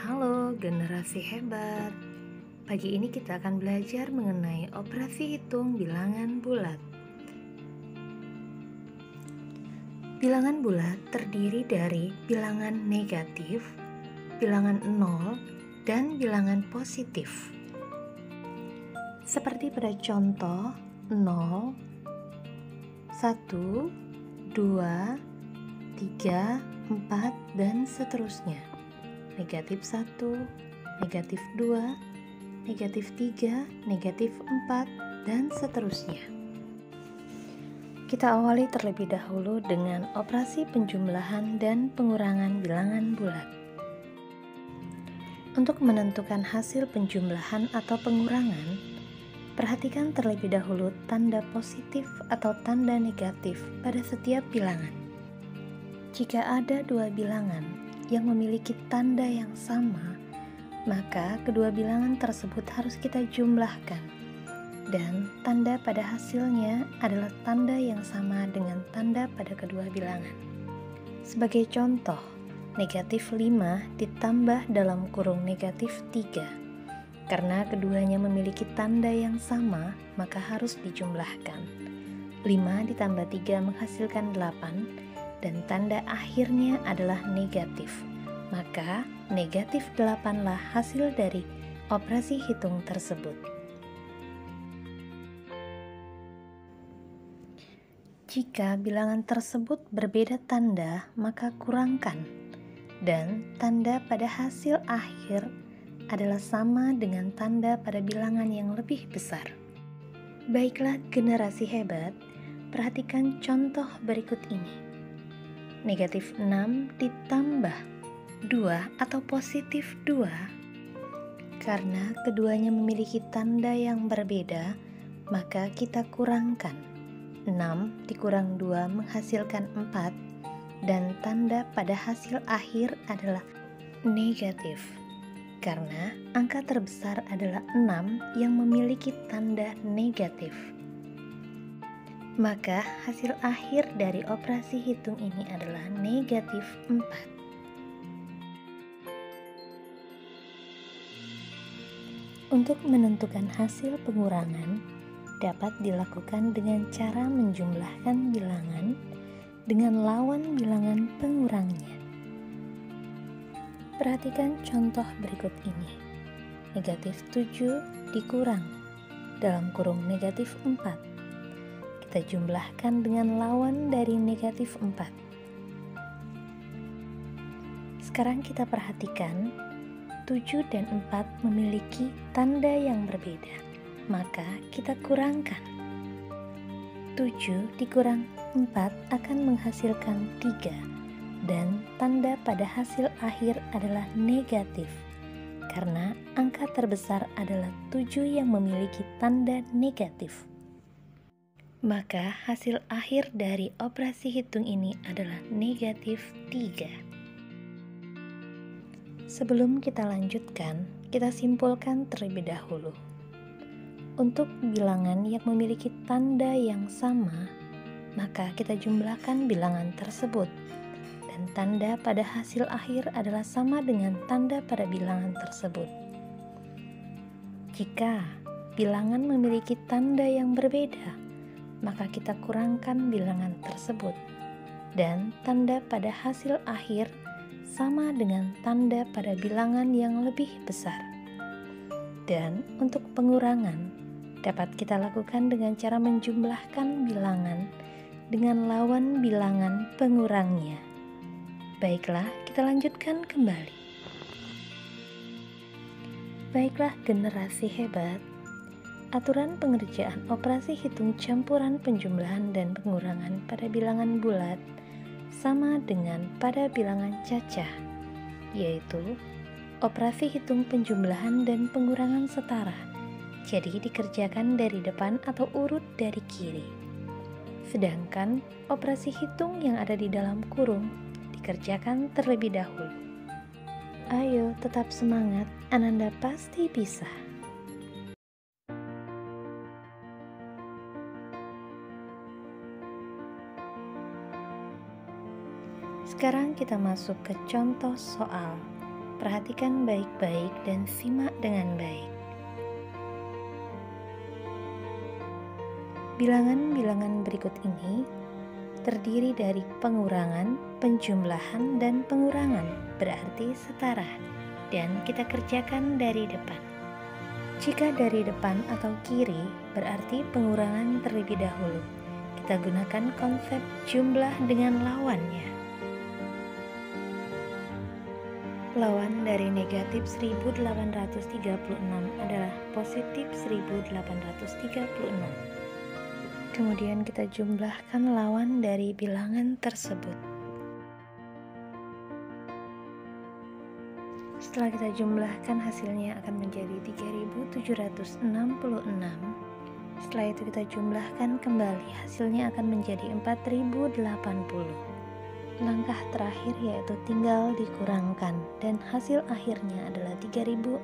Halo generasi hebat. Pagi ini kita akan belajar mengenai operasi hitung bilangan bulat. Bilangan bulat terdiri dari bilangan negatif, bilangan nol, dan bilangan positif. Seperti pada contoh 0, 1, 2, 3, 4, dan seterusnya. Negatif 1, negatif 2, negatif 3, negatif 4, dan seterusnya. Kita awali terlebih dahulu dengan operasi penjumlahan dan pengurangan bilangan bulat. Untuk menentukan hasil penjumlahan atau pengurangan, perhatikan terlebih dahulu tanda positif atau tanda negatif pada setiap bilangan. Jika ada dua bilangan yang memiliki tanda yang sama, maka kedua bilangan tersebut harus kita jumlahkan, dan tanda pada hasilnya adalah tanda yang sama dengan tanda pada kedua bilangan. Sebagai contoh, negatif 5 ditambah dalam kurung negatif 3. Karena keduanya memiliki tanda yang sama, maka harus dijumlahkan. 5 ditambah 3 menghasilkan 8, dan tanda akhirnya adalah negatif. Maka negatif 8 lah hasil dari operasi hitung tersebut. Jika bilangan tersebut berbeda tanda, maka kurangkan, dan tanda pada hasil akhir adalah sama dengan tanda pada bilangan yang lebih besar. Baiklah generasi hebat, perhatikan contoh berikut ini. Negatif 6 ditambah 2 atau positif 2. Karena keduanya memiliki tanda yang berbeda, maka kita kurangkan. 6 dikurang 2 menghasilkan 4, dan tanda pada hasil akhir adalah negatif. Karena angka terbesar adalah 6 yang memiliki tanda negatif. Maka hasil akhir dari operasi hitung ini adalah negatif 4. Untuk menentukan hasil pengurangan dapat dilakukan dengan cara menjumlahkan bilangan dengan lawan bilangan pengurangnya. Perhatikan contoh berikut ini. Negatif 7 dikurang dalam kurung negatif 4. Kita jumlahkan dengan lawan dari negatif 4. Sekarang kita perhatikan 7 dan 4 memiliki tanda yang berbeda, maka kita kurangkan. 7 dikurang 4 akan menghasilkan 3, dan tanda pada hasil akhir adalah negatif, karena angka terbesar adalah 7 yang memiliki tanda negatif. Maka hasil akhir dari operasi hitung ini adalah negatif 3. Sebelum kita lanjutkan, kita simpulkan terlebih dahulu. Untuk bilangan yang memiliki tanda yang sama, maka kita jumlahkan bilangan tersebut, dan tanda pada hasil akhir adalah sama dengan tanda pada bilangan tersebut. Jika bilangan memiliki tanda yang berbeda, maka kita kurangkan bilangan tersebut, dan tanda pada hasil akhir sama dengan tanda pada bilangan yang lebih besar. Dan untuk pengurangan dapat kita lakukan dengan cara menjumlahkan bilangan dengan lawan bilangan pengurangnya. Baiklah, kita lanjutkan kembali. Baiklah generasi hebat, aturan pengerjaan operasi hitung campuran penjumlahan dan pengurangan pada bilangan bulat sama dengan pada bilangan cacah, yaitu operasi hitung penjumlahan dan pengurangan setara, jadi dikerjakan dari depan atau urut dari kiri. Sedangkan operasi hitung yang ada di dalam kurung dikerjakan terlebih dahulu. Ayo tetap semangat, Ananda pasti bisa. Sekarang kita masuk ke contoh soal. perhatikan baik-baik dan simak dengan baik. Bilangan-bilangan berikut ini terdiri dari pengurangan, penjumlahan, dan pengurangan, berarti setara, dan kita kerjakan dari depan. Jika dari depan atau kiri, berarti pengurangan terlebih dahulu. Kita gunakan konsep jumlah dengan lawannya. Lawan dari negatif 1836 adalah positif 1836. Kemudian kita jumlahkan lawan dari bilangan tersebut. Setelah kita jumlahkan, hasilnya akan menjadi 3766. Setelah itu kita jumlahkan kembali, hasilnya akan menjadi 4080. Langkah terakhir yaitu tinggal dikurangkan, dan hasil akhirnya adalah 3430.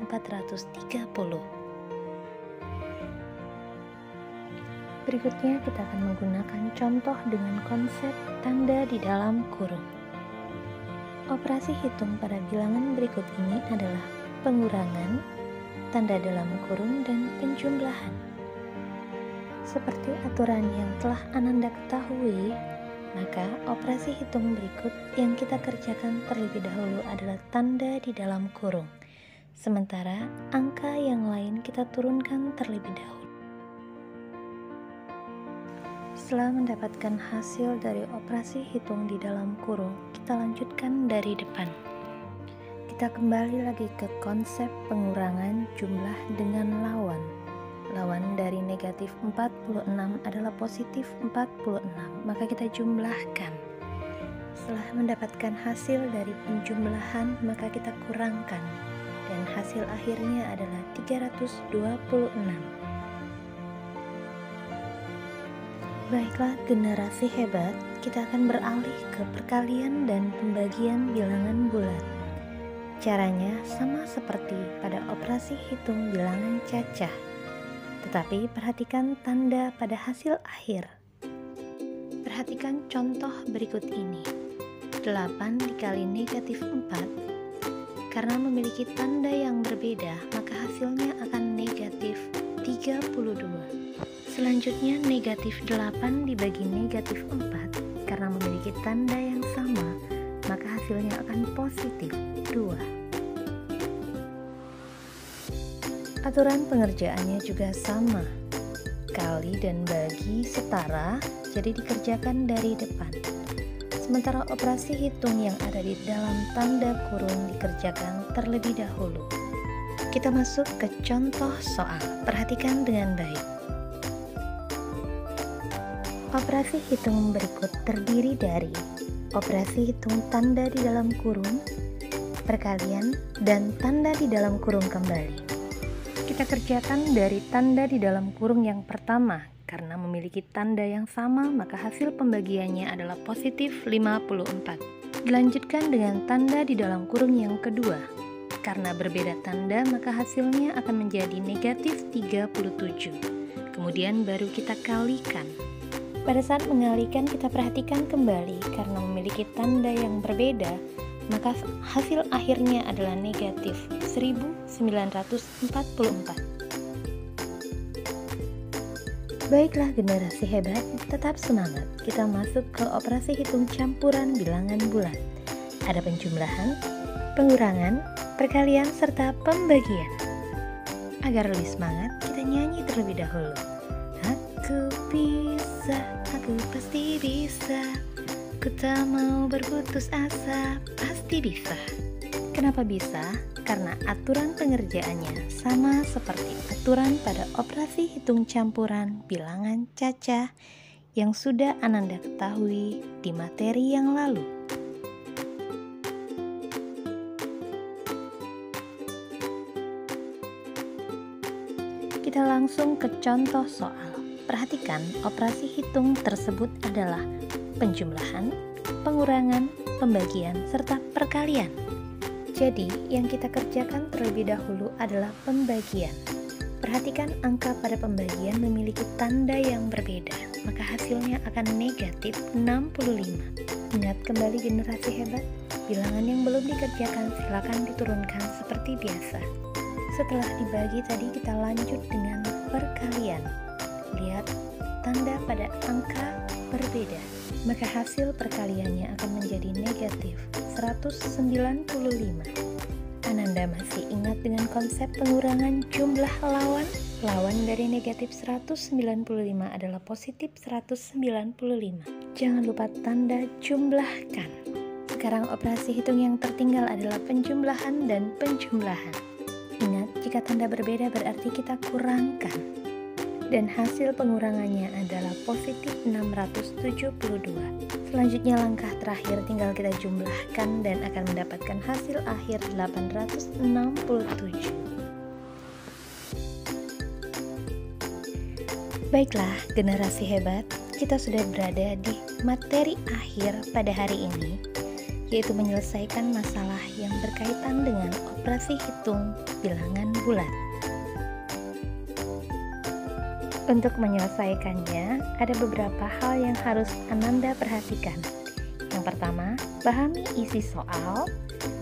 Berikutnya kita akan menggunakan contoh dengan konsep tanda di dalam kurung. Operasi hitung pada bilangan berikut ini adalah pengurangan, tanda dalam kurung, dan penjumlahan. Seperti aturan yang telah Ananda ketahui, maka operasi hitung berikut yang kita kerjakan terlebih dahulu adalah tanda di dalam kurung. Sementara angka yang lain kita turunkan terlebih dahulu. Setelah mendapatkan hasil dari operasi hitung di dalam kurung, kita lanjutkan dari depan. Kita kembali lagi ke konsep pengurangan jumlah dengan lawan. Lawan dari negatif 46 adalah positif 46, maka kita jumlahkan. Setelah mendapatkan hasil dari penjumlahan, maka kita kurangkan, dan hasil akhirnya adalah 326. Baiklah generasi hebat, kita akan beralih ke perkalian dan pembagian bilangan bulat. Caranya sama seperti pada operasi hitung bilangan cacah, tetapi perhatikan tanda pada hasil akhir. Perhatikan contoh berikut ini. 8 dikali negatif 4. Karena memiliki tanda yang berbeda, maka hasilnya akan negatif 32. Selanjutnya negatif 8 dibagi negatif 4. Karena memiliki tanda yang sama, maka hasilnya akan positif 2. Aturan pengerjaannya juga sama. Kali dan bagi setara, jadi dikerjakan dari depan. Sementara operasi hitung yang ada di dalam tanda kurung dikerjakan terlebih dahulu. Kita masuk ke contoh soal. Perhatikan dengan baik. Operasi hitung berikut terdiri dari operasi hitung tanda di dalam kurung, perkalian, dan tanda di dalam kurung kembali. Kita kerjakan dari tanda di dalam kurung yang pertama. Karena memiliki tanda yang sama, maka hasil pembagiannya adalah positif 54. Dilanjutkan dengan tanda di dalam kurung yang kedua. Karena berbeda tanda, maka hasilnya akan menjadi negatif 37. Kemudian baru kita kalikan. Pada saat mengalikan, kita perhatikan kembali, karena memiliki tanda yang berbeda, maka hasil akhirnya adalah negatif 1944. Baiklah generasi hebat, tetap semangat. Kita masuk ke operasi hitung campuran bilangan bulat. Ada penjumlahan, pengurangan, perkalian, serta pembagian. Agar lebih semangat, kita nyanyi terlebih dahulu. Aku bisa, aku pasti bisa. Ku tak mau berputus asa, pasti bisa. Kenapa bisa? Karena aturan pengerjaannya sama seperti aturan pada operasi hitung campuran bilangan cacah yang sudah Ananda ketahui di materi yang lalu. Kita langsung ke contoh soal. Perhatikan, operasi hitung tersebut adalah penjumlahan, pengurangan, pembagian, serta perkalian. Jadi, yang kita kerjakan terlebih dahulu adalah pembagian. Perhatikan angka pada pembagian memiliki tanda yang berbeda, maka hasilnya akan negatif 65. Ingat kembali generasi hebat, bilangan yang belum dikerjakan silakan diturunkan seperti biasa. Setelah dibagi tadi kita lanjut dengan perkalian. Lihat tanda pada angka berbeda, maka hasil perkaliannya akan menjadi negatif 195. Ananda masih ingat dengan konsep pengurangan jumlah lawan? Lawan dari negatif 195 adalah positif 195. Jangan lupa tanda jumlahkan. Sekarang operasi hitung yang tertinggal adalah penjumlahan dan penjumlahan. Ingat, jika tanda berbeda berarti kita kurangkan. Dan hasil pengurangannya adalah positif 672. Selanjutnya langkah terakhir tinggal kita jumlahkan dan akan mendapatkan hasil akhir 867. Baiklah, generasi hebat, kita sudah berada di materi akhir pada hari ini, yaitu menyelesaikan masalah yang berkaitan dengan operasi hitung bilangan bulat. Untuk menyelesaikannya, ada beberapa hal yang harus Ananda perhatikan. Yang pertama, pahami isi soal,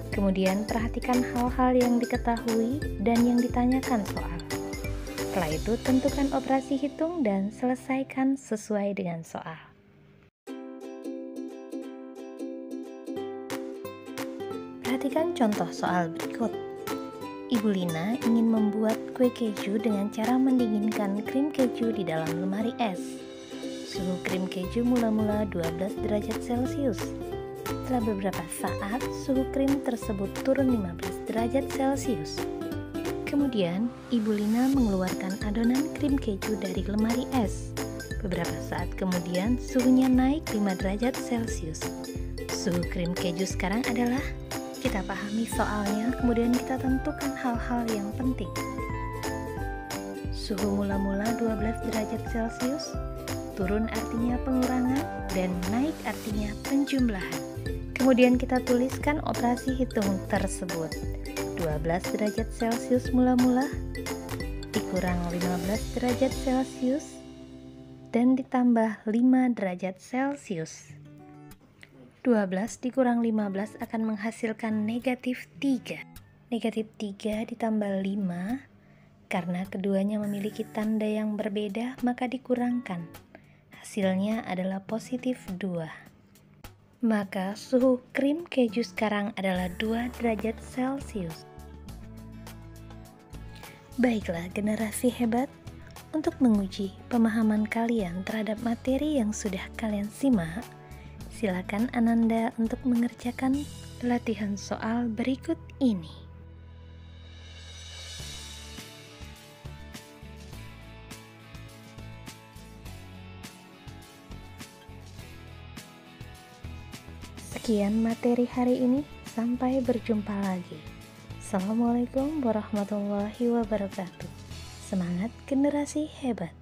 kemudian perhatikan hal-hal yang diketahui dan yang ditanyakan soal. Setelah itu, tentukan operasi hitung dan selesaikan sesuai dengan soal. Perhatikan contoh soal berikut. Ibu Lina ingin membuat kue keju dengan cara mendinginkan krim keju di dalam lemari es. Suhu krim keju mula-mula 12 derajat Celcius. Setelah beberapa saat, suhu krim tersebut turun 15 derajat Celcius. Kemudian, Ibu Lina mengeluarkan adonan krim keju dari lemari es. Beberapa saat kemudian, suhunya naik 5 derajat Celcius. Suhu krim keju sekarang adalah, kita pahami soalnya, kemudian kita tentukan hal-hal yang penting. Suhu mula-mula 12 derajat Celcius, turun artinya pengurangan, dan naik artinya penjumlahan. Kemudian kita tuliskan operasi hitung tersebut. 12 derajat Celcius mula-mula dikurang 15 derajat Celcius dan ditambah 5 derajat Celcius. 12 dikurang 15 akan menghasilkan negatif 3. Negatif 3 ditambah 5, karena keduanya memiliki tanda yang berbeda maka dikurangkan. Hasilnya adalah positif 2. Maka suhu krim keju sekarang adalah 2 derajat Celcius. Baiklah generasi hebat, untuk menguji pemahaman kalian terhadap materi yang sudah kalian simak, silakan Ananda untuk mengerjakan latihan soal berikut ini. Sekian materi hari ini, sampai berjumpa lagi. Assalamualaikum warahmatullahi wabarakatuh. Semangat generasi hebat.